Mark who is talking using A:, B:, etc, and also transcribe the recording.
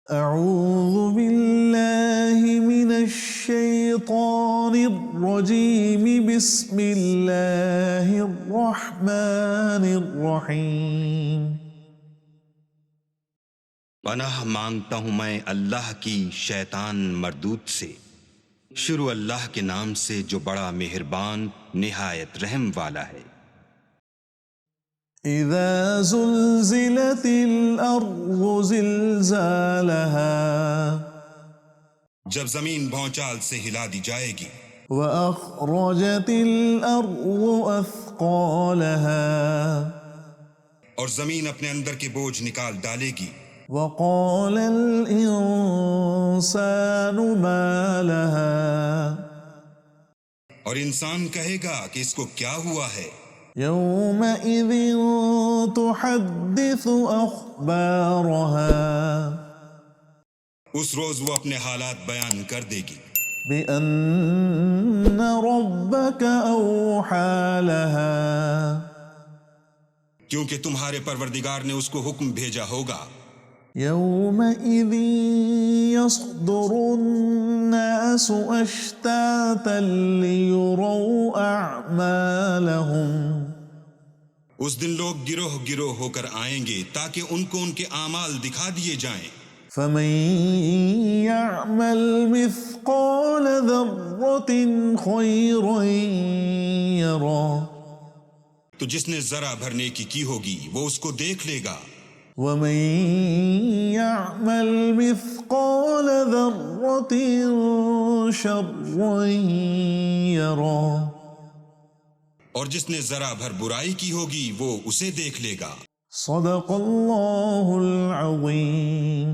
A: اعوذ باللہ من الشیطان الرجیم بسم اللہ الرحمن الرحیم۔
B: پناہ مانگتا ہوں میں اللہ کی شیطان مردود سے۔ شروع اللہ کے نام سے جو بڑا مہربان نہایت رحم والا ہے۔
A: اذا زلزلت الارض زلزالها
B: جب زمین بھونچال سے ہلا دی جائے گی۔
A: واخرجت الارض اثقالها
B: اور زمین اپنے اندر کے بوجھ نکال ڈالے گی۔
A: وقال الانسان ما لها
B: اور انسان کہے گا کہ اس کو کیا ہوا ہے۔
A: يومئذ تحدث أخبارها
B: اس روز وہ اپنے حالات بیان کر دے گی۔
A: بأن ربك أوحى لها
B: کیونکہ تمہارے پروردگار نے اس کو حکم بھیجا ہوگا۔
A: يومئذ يصدر الناس أشتاتا ليروا أعمالهم
B: اس دن لوگ گروہ گروہ ہو کر آئیں گے تاکہ ان کو ان کے اعمال دکھا دیے جائیں۔
A: فمن يعمل مثقال ذرة خيرا يره
B: تو جس نے ذرہ بھر نیکی کی ہوگی وہ اس کو دیکھ لے گا۔
A: ومن يعمل مثقال ذرة شرا يره
B: اور جس نے ذرہ بھر برائی کی ہوگی وہ اسے دیکھ لے گا۔
A: صدق اللہ العظیم۔